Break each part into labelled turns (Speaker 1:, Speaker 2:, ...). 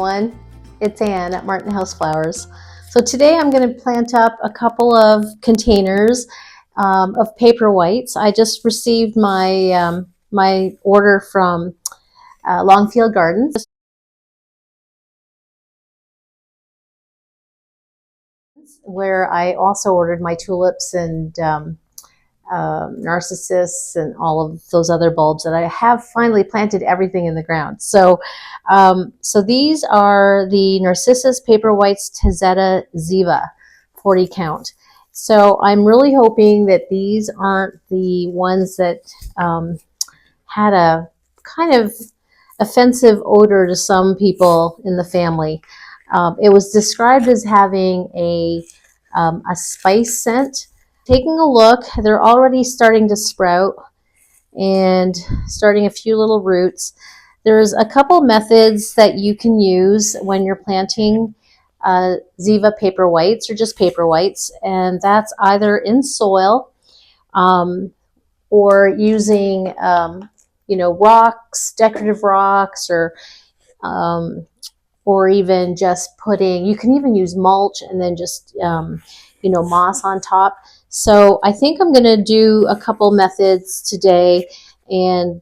Speaker 1: everyone, it's Anne at Martin House Flowers. So today I'm going to plant up a couple of containers of Paperwhites. I just received my my order from Longfield Gardens, where I also ordered my tulips and narcissus and all of those other bulbs that I have finally planted everything in the ground. So these are the Narcissus Paperwhites Tazetta Ziva 40 count. So I'm really hoping that these aren't the ones that had a kind of offensive odor to some people in the family. It was described as having a spice scent. Taking a look, they're already starting to sprout and starting a few little roots. There's a couple methods that you can use when you're planting Ziva Paperwhites or just Paperwhites, and that's either in soil or using rocks, decorative rocks, or even just putting, you can even use mulch and then just moss on top. So I think I'm going to do a couple methods today, and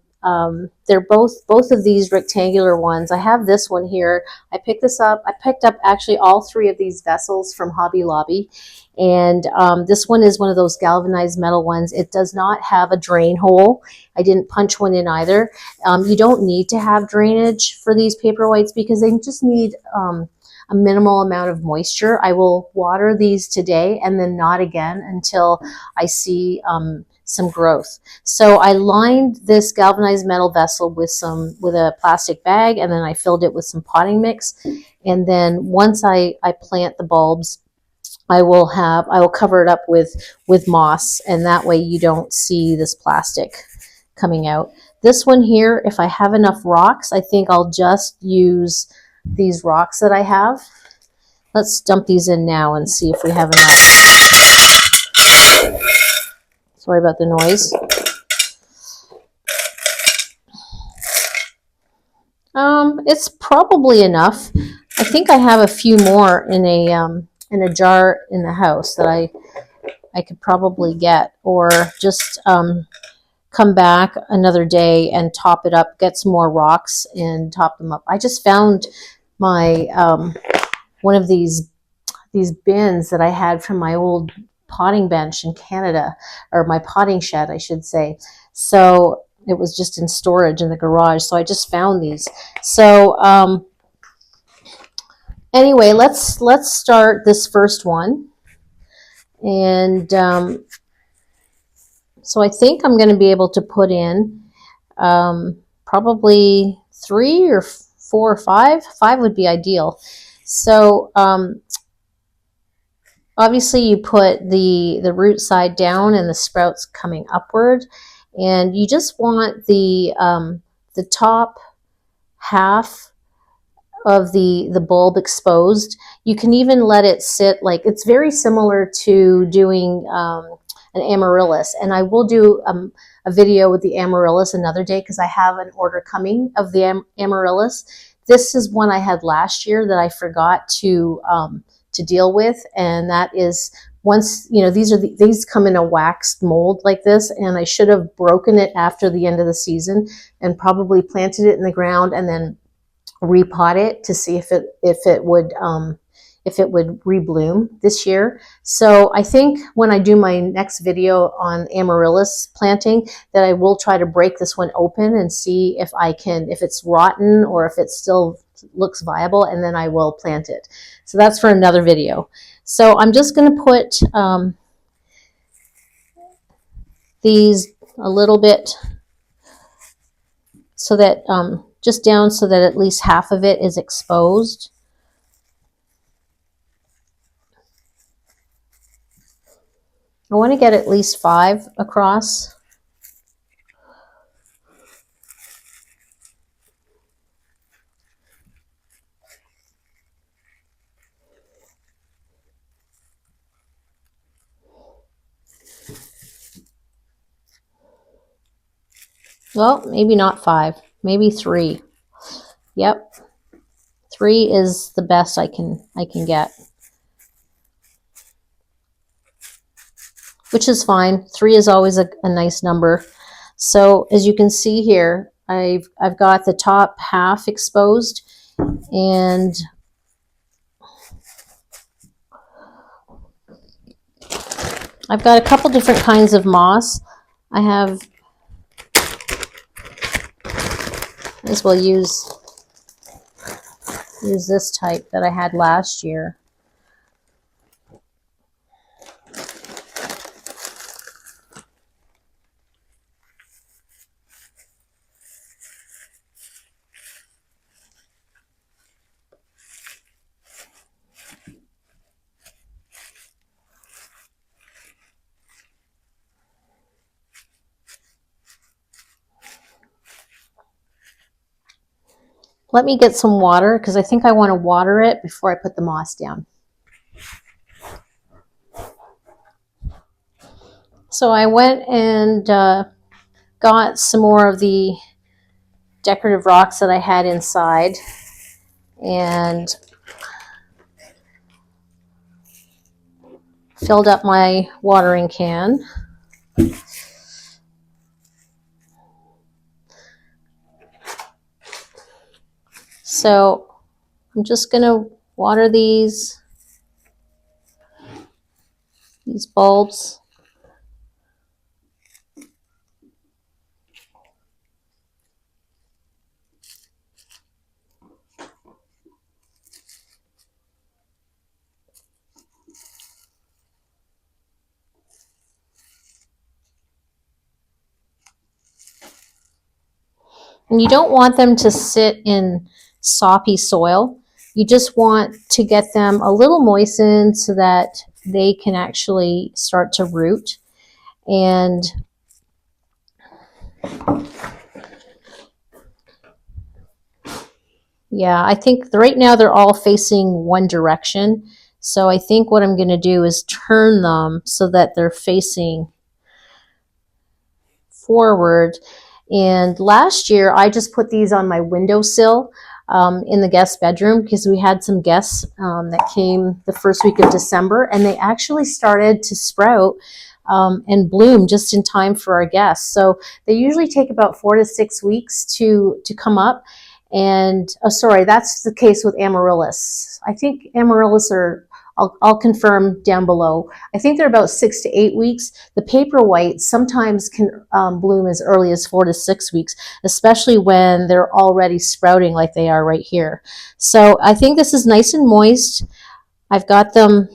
Speaker 1: they're both of these rectangular ones. I have this one here. I picked this up. I picked up actually all three of these vessels from Hobby Lobby, and this one is one of those galvanized metal ones. It does not have a drain hole. I didn't punch one in either. You don't need to have drainage for these Paperwhites because they just need a minimal amount of moisture. I will water these today and then not again until I see some growth. So I lined this galvanized metal vessel with a plastic bag, and then I filled it with some potting mix. And then once I plant the bulbs, I will cover it up with moss, and that way you don't see this plastic coming out. This one here, if I have enough rocks, I think I'll just use these rocks that I have. Let's dump these in now and see if we have enough. Sorry about the noise. It's probably enough. I think I have a few more in a jar in the house that I could probably get, or just come back another day and top it up, get some more rocks and top them up. I just found my one of these bins that I had from my old potting bench in Canada, or my potting shed, I should say. So it was just in storage in the garage. So I just found these. So anyway, let's start this first one. And so I think I'm going to be able to put in probably 3 or 4 or 5. 5 would be ideal. So obviously you put the root side down and the sprouts coming upward, and you just want the top half of the bulb exposed. You can even let it sit, like it's very similar to doing an amaryllis, and I will do a video with the amaryllis another day because I have an order coming of the amaryllis. This is one I had last year that I forgot to deal with, and that is, once these come in a waxed mold like this, and I should have broken it after the end of the season and probably planted it in the ground and then repot it to see if it would rebloom this year. So I think when I do my next video on amaryllis planting, that I will try to break this one open and see if it's rotten or if it still looks viable, and then I will plant it. So that's for another video. So I'm just going to put these a little bit so that just down so that at least half of it is exposed. I want to get at least 5 across. Well, maybe not 5, maybe 3. Yep, 3 is the best I can get, which is fine. 3 is always a nice number. So as you can see here, I've got the top half exposed, and I've got a couple different kinds of moss. I have, might as well use this type that I had last year. Let me get some water because I think I want to water it before I put the moss down. So I went and got some more of the decorative rocks that I had inside, and filled up my watering can. So I'm just going to water these bulbs. And you don't want them to sit in soppy soil. You just want to get them a little moistened so that they can actually start to root. And yeah, I think right now they're all facing one direction. So I think what I'm going to do is turn them so that they're facing forward. And last year I just put these on my windowsill in the guest bedroom because we had some guests that came the first week of December, and they actually started to sprout and bloom just in time for our guests. So they usually take about 4 to 6 weeks to come up. And oh, sorry, that's the case with amaryllis. I think amaryllis are, I'll confirm down below. I think they're about 6 to 8 weeks. The paperwhites sometimes can bloom as early as 4 to 6 weeks, especially when they're already sprouting like they are right here. So I think this is nice and moist. I've got them.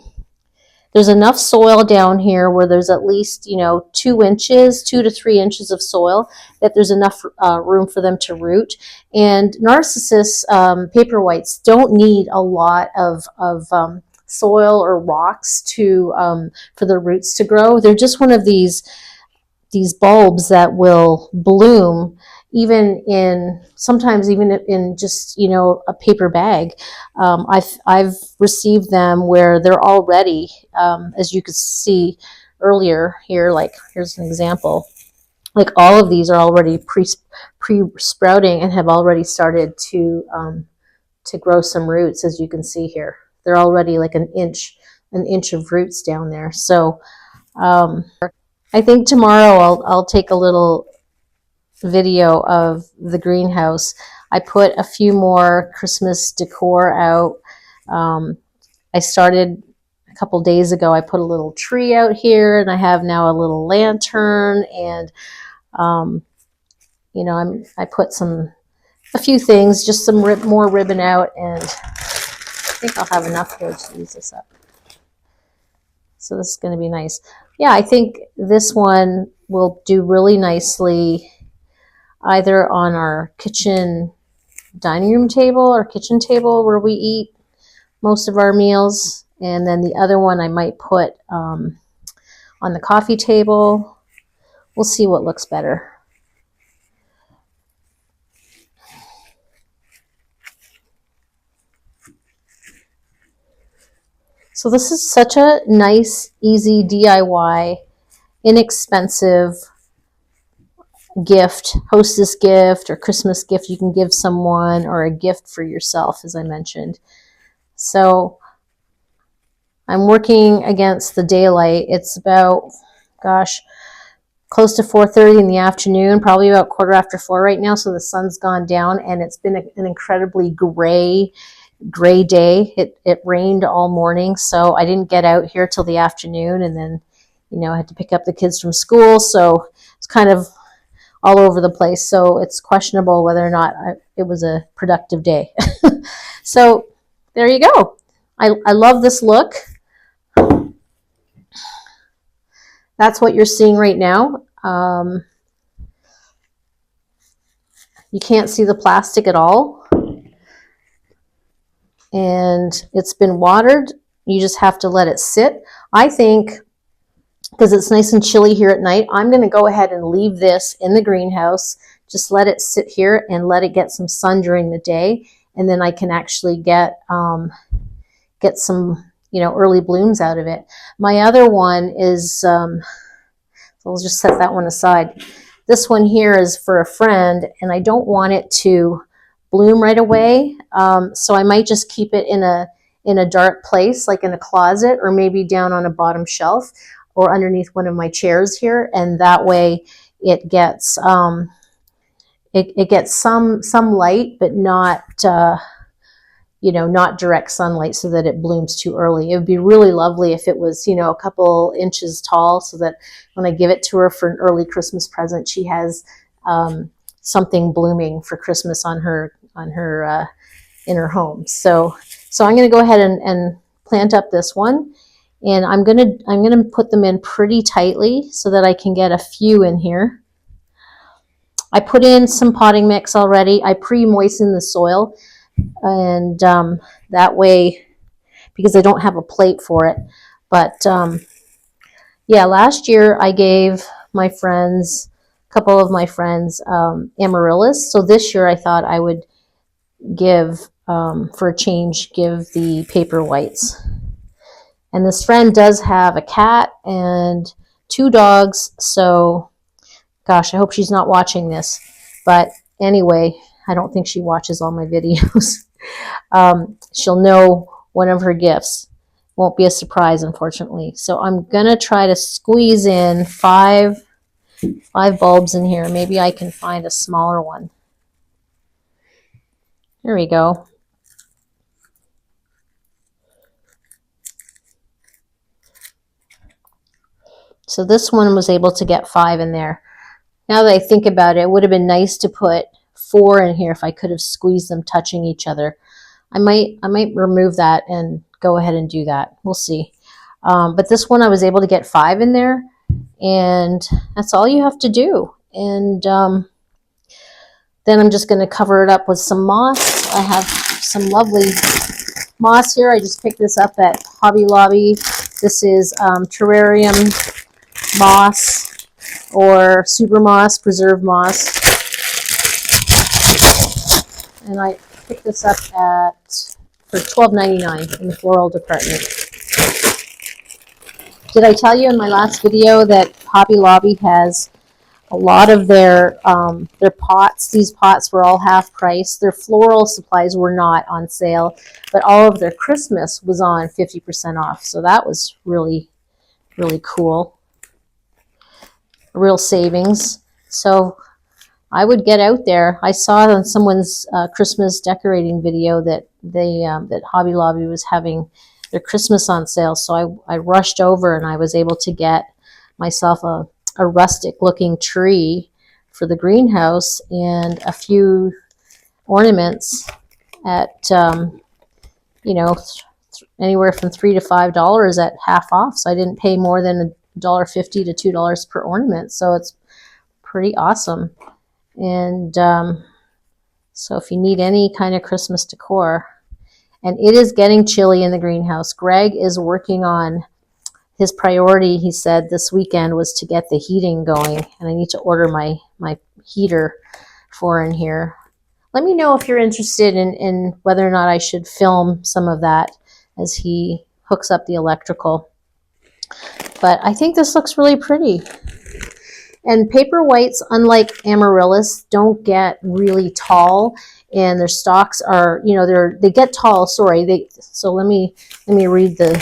Speaker 1: There's enough soil down here where there's at least, 2 inches, 2 to 3 inches of soil, that there's enough room for them to root. And narcissus paperwhites don't need a lot of soil or rocks to for the roots to grow. They're just one of these bulbs that will bloom sometimes even in just a paper bag. I've received them where they're already, as you could see earlier here, like here's an example. Like all of these are already pre-sprouting and have already started to grow some roots, as you can see here. They're already like an inch of roots down there. So I think tomorrow I'll take a little video of the greenhouse. I put a few more Christmas decor out. I started a couple days ago. I put a little tree out here, and I have now a little lantern, and I put a few things, just some more ribbon out, and I think I'll have enough here to use this up. So this is going to be nice. Yeah, I think this one will do really nicely either on our kitchen dining room table or kitchen table where we eat most of our meals. And then the other one I might put on the coffee table. We'll see what looks better. So this is such a nice, easy DIY, inexpensive gift, hostess gift or Christmas gift you can give someone, or a gift for yourself, as I mentioned. So I'm working against the daylight. It's about, gosh, close to 4:30 in the afternoon, probably about 4:15 right now. So the sun's gone down, and it's been an incredibly gray day. It rained all morning, so I didn't get out here till the afternoon, and then I had to pick up the kids from school, so it's kind of all over the place. So it's questionable whether or not it was a productive day. So there you go. I love this look. That's what you're seeing right now. You can't see the plastic at all. And it's been watered. You just have to let it sit. I think, because it's nice and chilly here at night, I'm going to go ahead and leave this in the greenhouse. Just let it sit here and let it get some sun during the day. And then I can actually get some early blooms out of it. My other one is, so we'll just set that one aside. This one here is for a friend, and I don't want it to bloom right away. So I might just keep it in a dark place, like in a closet, or maybe down on a bottom shelf, or underneath one of my chairs here, and that way it gets it gets some light, but not not direct sunlight, so that it blooms too early. It would be really lovely if it was a couple inches tall, so that when I give it to her for an early Christmas present, she has something blooming for Christmas on her in her home. So I'm going to go ahead and plant up this one. And I'm gonna put them in pretty tightly so that I can get a few in here. I put in some potting mix already. I pre-moisten the soil, and that way, because I don't have a plate for it. But yeah, last year I gave my friends, a couple of my friends, amaryllis. So this year I thought I would give, for a change, give the Paperwhites. And this friend does have a cat and 2 dogs, so gosh, I hope she's not watching this. But anyway, I don't think she watches all my videos. She'll know one of her gifts. Won't be a surprise, unfortunately. So I'm going to try to squeeze in 5 bulbs in here. Maybe I can find a smaller one. There we go. So this one was able to get 5 in there. Now that I think about it, it would have been nice to put 4 in here if I could have squeezed them touching each other. I might remove that and go ahead and do that. We'll see. But this one I was able to get 5 in there, and that's all you have to do. And then I'm just going to cover it up with some moss. I have some lovely moss here. I just picked this up at Hobby Lobby. This is terrarium moss, or super moss, preserved moss. And I picked this up for $12.99 in the floral department. Did I tell you in my last video that Hobby Lobby has a lot of their pots? These pots were all half price. Their floral supplies were not on sale, but all of their Christmas was on 50% off. So that was really, really cool. Real savings. So I would get out there. I saw on someone's Christmas decorating video that that Hobby Lobby was having their Christmas on sale. So I rushed over, and I was able to get myself a rustic looking tree for the greenhouse and a few ornaments at anywhere from $3 to $5 at half off. So I didn't pay more than $1.50 to $2 per ornament. So it's pretty awesome. And so if you need any kind of Christmas decor, and it is getting chilly in the greenhouse. Greg is working on his priority, he said, this weekend was to get the heating going, and I need to order my heater for in here. Let me know if you're interested in whether or not I should film some of that as he hooks up the electrical. But I think this looks really pretty. And paper whites, unlike amaryllis, don't get really tall, and their stalks are, you know, they get tall. Sorry, so let me read the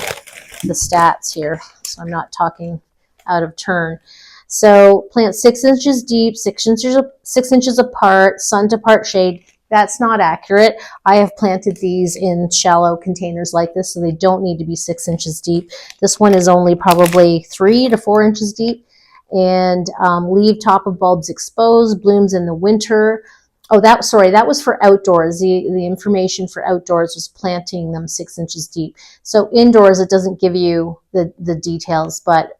Speaker 1: stats here, so I'm not talking out of turn. So plant 6 inches deep, 6 inches apart, sun to part shade. That's not accurate. I have planted these in shallow containers like this, so they don't need to be 6 inches deep. This one is only probably 3 to 4 inches deep. And leave top of bulbs exposed, blooms in the winter. Oh, that was for outdoors. The information for outdoors was planting them 6 inches deep. So indoors, it doesn't give you the details, but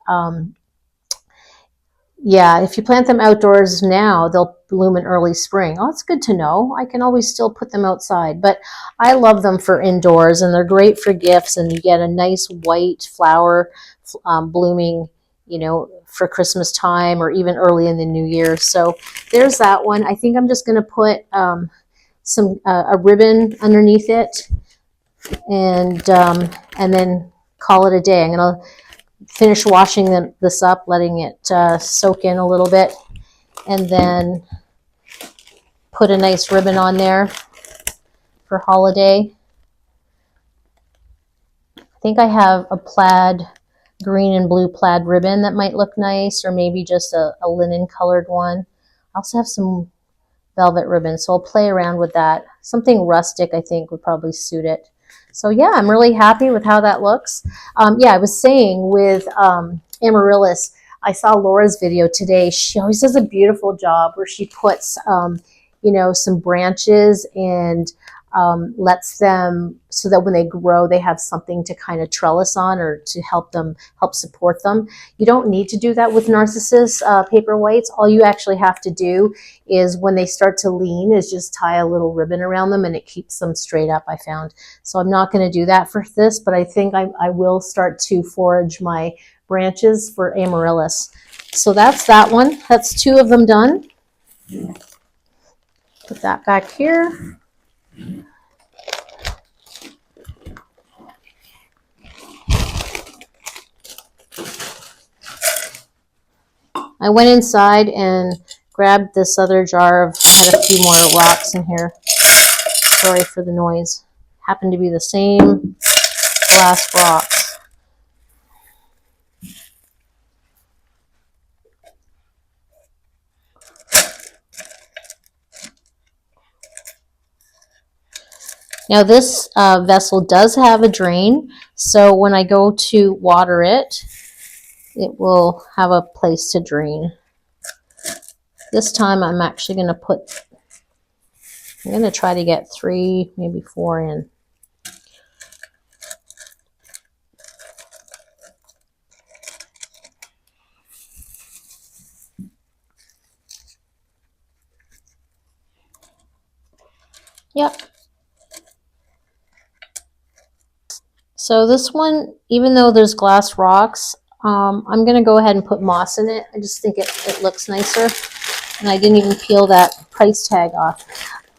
Speaker 1: yeah, if you plant them outdoors now, they'll bloom in early spring. Oh, it's good to know. I can always still put them outside, but I love them for indoors, and they're great for gifts, and you get a nice white flower blooming, you know, for Christmas time or even early in the new year. So there's that one. I think I'm just going to put a ribbon underneath it, and then call it a day. I'm going to finish washing this up, letting it soak in a little bit, and then put a nice ribbon on there for holiday. I think I have a plaid, green and blue plaid ribbon that might look nice, or maybe just a linen colored one. I also have some velvet ribbon, so I'll play around with that. Something rustic, I think, would probably suit it. So yeah, I'm really happy with how that looks. Yeah, I was saying with amaryllis, I saw Laura's video today. She always does a beautiful job where she puts, you know, some branches and lets them, so that when they grow, they have something to kind of trellis on, or to help support them. You don't need to do that with narcissus paper whites. All you actually have to do is, when they start to lean, is just tie a little ribbon around them, and it keeps them straight up, I found. So I'm not going to do that for this, but I think I will start to forage my branches for amaryllis. So that's that one. That's 2 of them done. Put that back here. I went inside and grabbed this other jar of, had a few more rocks in here. Sorry for the noise. Happened to be the same glass rocks. Now this vessel does have a drain, so when I go to water it, it will have a place to drain. This time I'm actually going to I'm going to try to get 3, maybe 4 in. Yep. So this one, even though there's glass rocks, I'm going to go ahead and put moss in it. I just think it looks nicer. And I didn't even peel that price tag off.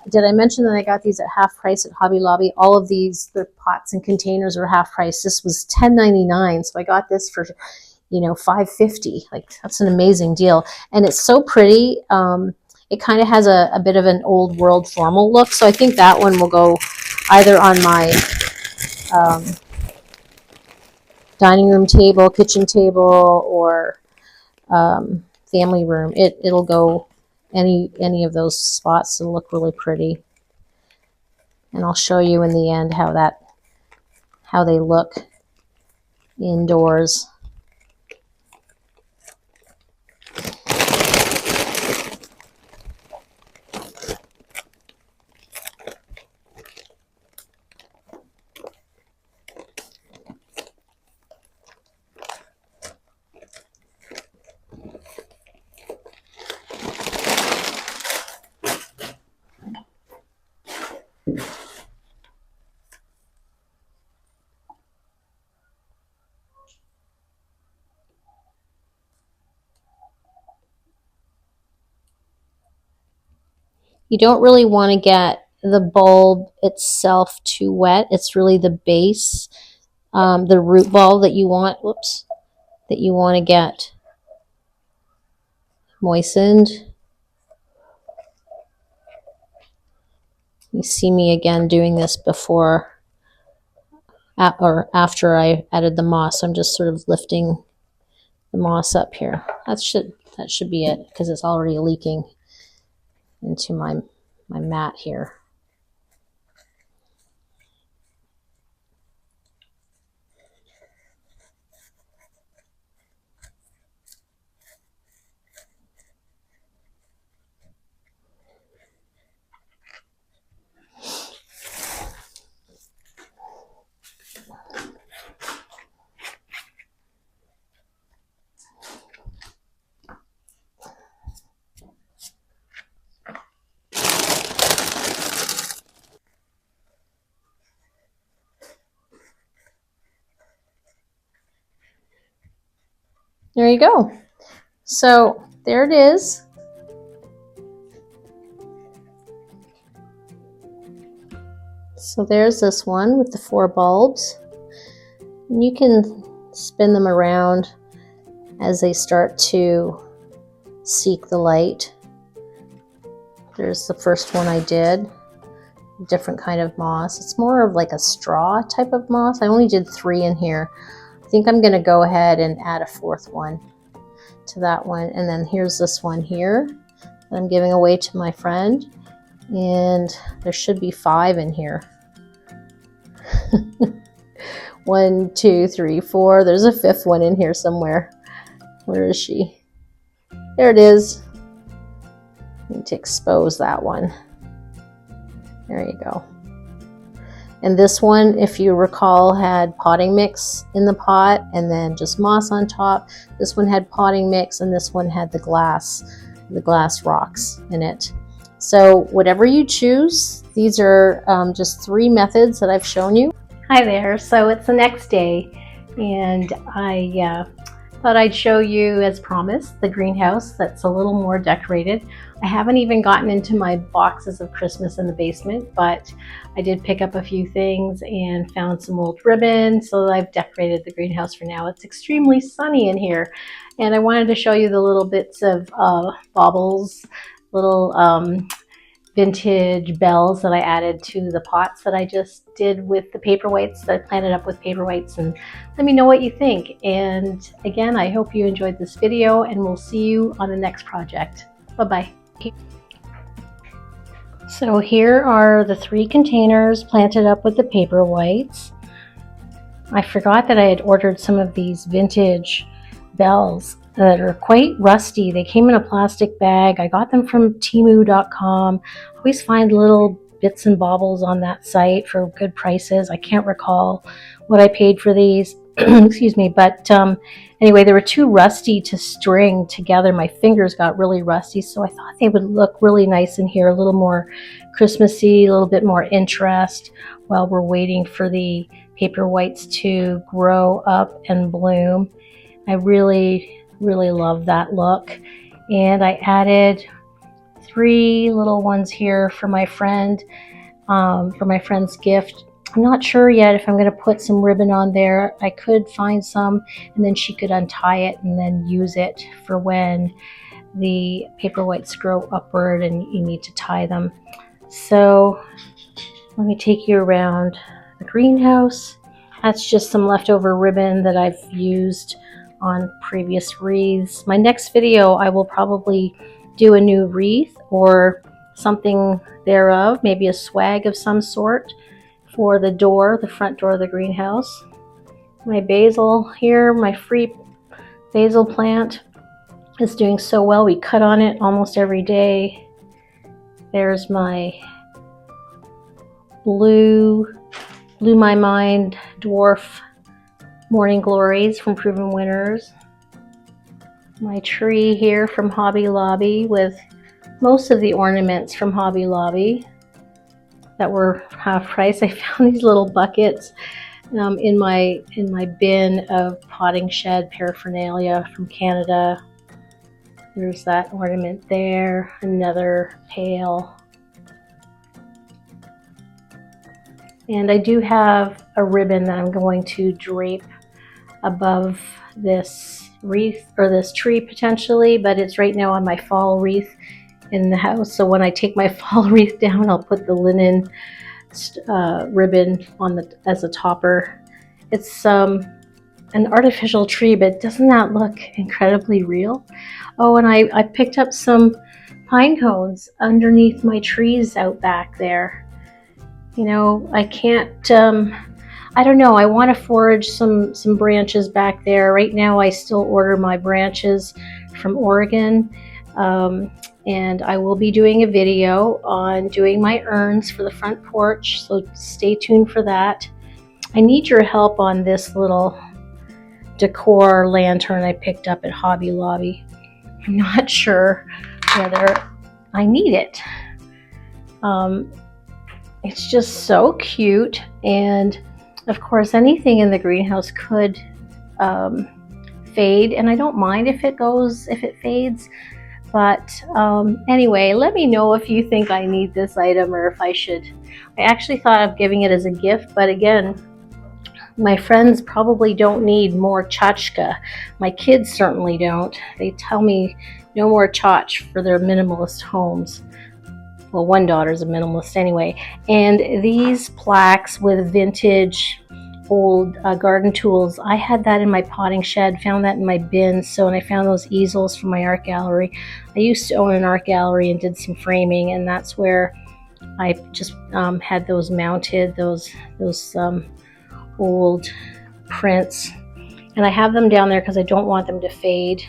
Speaker 1: Did I mention that I got these at half price at Hobby Lobby? All of these, the pots and containers are half price. This was $10.99, so I got this for, you know, $5.50. Like, that's an amazing deal. And it's so pretty. It kind of has a bit of an old world formal look, so I think that one will go either on my dining room table, kitchen table, or family room. It'll go any of those spots. It'll look really pretty. And I'll show you in the end how they look indoors. You don't really want to get the bulb itself too wet. It's really the base, the root ball that you want, that you want to get moistened. You see me again doing this before or after I added the moss. I'm just sort of lifting the moss up here. That should be it, because it's already leaking into my mat here. There you go. So there it is. So there's this one with the 4 bulbs. And you can spin them around as they start to seek the light. There's the first one I did. Different kind of moss. It's more of like a straw type of moss. I only did 3 in here. I think I'm going to go ahead and add a 4th one to that one. And then here's this one here that I'm giving away to my friend. And there should be 5 in here. 1, 2, 3, 4. There's a 5th one in here somewhere. Where is she? There it is. I need to expose that one. There you go. And this one, if you recall, had potting mix in the pot and then just moss on top. This one had potting mix, and this one had the glass rocks in it. So whatever you choose, these are just 3 methods that I've shown you. Hi there. So it's the next day, and I thought I'd show you, as promised, the greenhouse that's a little more decorated. I haven't even gotten into my boxes of Christmas in the basement, but I did pick up a few things and found some old ribbon, so I've decorated the greenhouse for now. It's extremely sunny in here, and I wanted to show you the little bits of baubles, little vintage bells that I added to the pots that I just did with the Paperwhites, that I planted up with Paperwhites, and let me know what you think. And again, I hope you enjoyed this video, and we'll see you on the next project. Bye-bye. So here are the 3 containers planted up with the Paperwhites. I forgot that I had ordered some of these vintage bells that are quite rusty. They came in a plastic bag. I got them from Temu.com. I always find little bits and baubles on that site for good prices. I can't recall what I paid for these. Excuse me, but anyway, they were too rusty to string together. My fingers got really rusty, so I thought they would look really nice in here, a little more Christmassy, a little bit more interest while we're waiting for the Paperwhites to grow up and bloom. I really love that look. And I added 3 little ones here for my friend, for my friend's gift. I'm not sure yet if I'm going to put some ribbon on there. I could find some, and then she could untie it and then use it for when the Paperwhites grow upward and you need to tie them. So let me take you around the greenhouse. That's just some leftover ribbon that I've used on previous wreaths. My next video, I will probably do a new wreath or something thereof, maybe a swag of some sort for the door, the front door of the greenhouse. My basil here, my free basil plant is doing so well. We cut on it almost every day. There's my Blew My Mind dwarf Morning Glories from Proven Winners. My tree here from Hobby Lobby with most of the ornaments from Hobby Lobby that were half price. I found these little buckets in my bin of potting shed paraphernalia from Canada. There's that ornament there, another pail. And I do have a ribbon that I'm going to drape above this wreath or this tree potentially, but it's right now on my fall wreath in the house. So when I take my fall wreath down, I'll put the linen ribbon on as a topper. It's an artificial tree, but doesn't that look incredibly real? Oh, and I picked up some pine cones underneath my trees out back there. You know, I can't, I don't know, I want to forage some branches back there. Right now I still order my branches from Oregon, and I will be doing a video on doing my urns for the front porch, so stay tuned for that. I need your help on this little decor lantern I picked up at Hobby Lobby. I'm not sure whether I need it. It's just so cute, and of course anything in the greenhouse could fade, and I don't mind if it fades. But anyway, let me know if you think I need this item or if I should. I actually thought of giving it as a gift, but again, my friends probably don't need more tchotchke. My kids certainly don't. They tell me no more tchotch for their minimalist homes. Well, one daughter's a minimalist anyway. And these plaques with vintage old garden tools, I had that in my potting shed, found that in my bin. So, and I found those easels from my art gallery. I used to own an art gallery and did some framing, and that's where I just had those mounted, those old prints, and I have them down there because I don't want them to fade.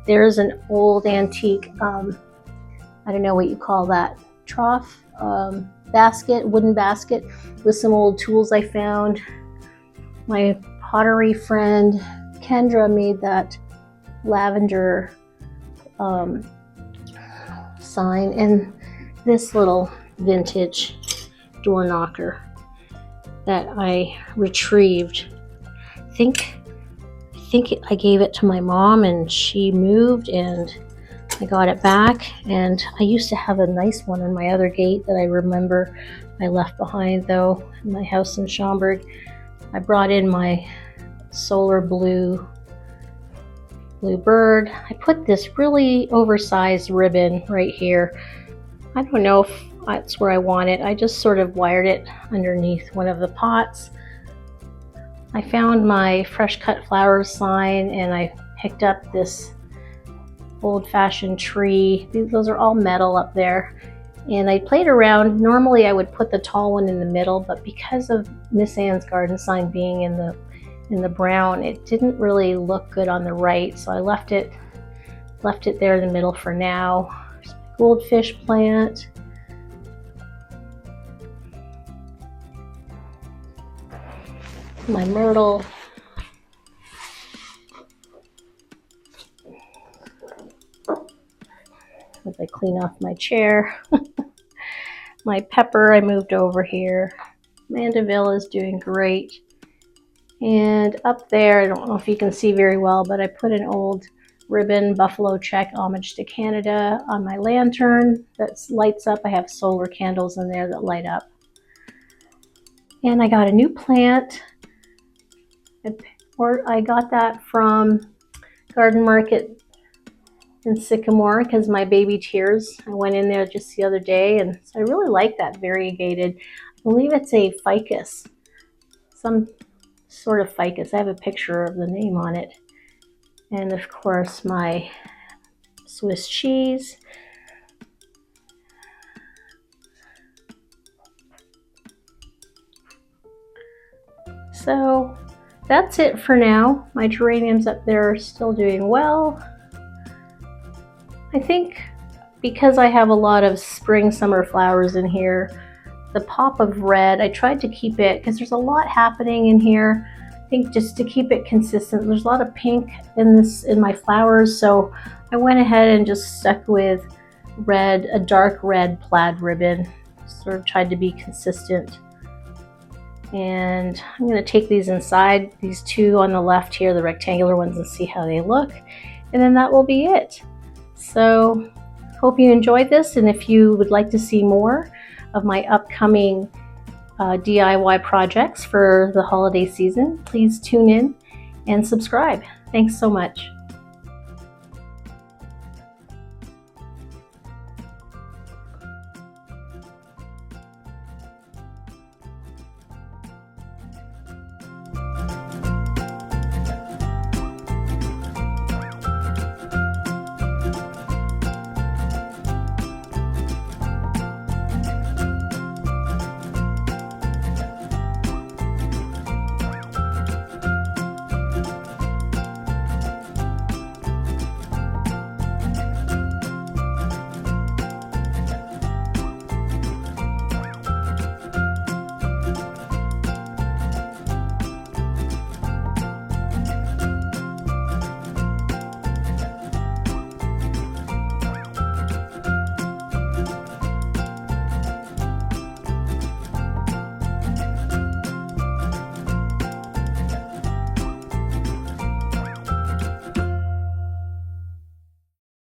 Speaker 1: There's an old antique, I don't know what you call that, trough, basket, wooden basket with some old tools I found. My pottery friend Kendra made that lavender sign, and this little vintage door knocker that I retrieved. I think I gave it to my mom and she moved and I got it back, and I used to have a nice one on my other gate that I remember I left behind though in my house in Schaumburg. I brought in my solar blue bird. I put this really oversized ribbon right here. I don't know if that's where I want it. I just sort of wired it underneath one of the pots. I found my fresh cut flowers sign, and I picked up this old-fashioned tree. Those are all metal up there, and I played around. Normally I would put the tall one in the middle, but because of Miss Ann's garden sign being in the brown, it didn't really look good on the right, so I left it there in the middle for now. There's my goldfish plant. My myrtle. As I clean off my chair. My pepper I moved over here. Mandeville is doing great. And up there, I don't know if you can see very well, but I put an old ribbon buffalo check homage to Canada on my lantern that lights up. I have solar candles in there that light up. And I got a new plant. I got that from Garden Market in Sycamore because my baby tears. I went in there just the other day, and so I really like that variegated. I believe it's a ficus, some sort of ficus. I have a picture of the name on it. And of course my Swiss cheese. So that's it for now. My geraniums up there are still doing well. I think because I have a lot of spring summer flowers in here, the pop of red, I tried to keep it because there's a lot happening in here. I think just to keep it consistent. There's a lot of pink in my flowers, so I went ahead and just stuck with red, a dark red plaid ribbon. Sort of tried to be consistent. And I'm going to take these inside, these two on the left here, the rectangular ones, and see how they look. And then that will be it. So hope you enjoyed this, and if you would like to see more of my upcoming DIY projects for the holiday season, please tune in and subscribe. Thanks so much.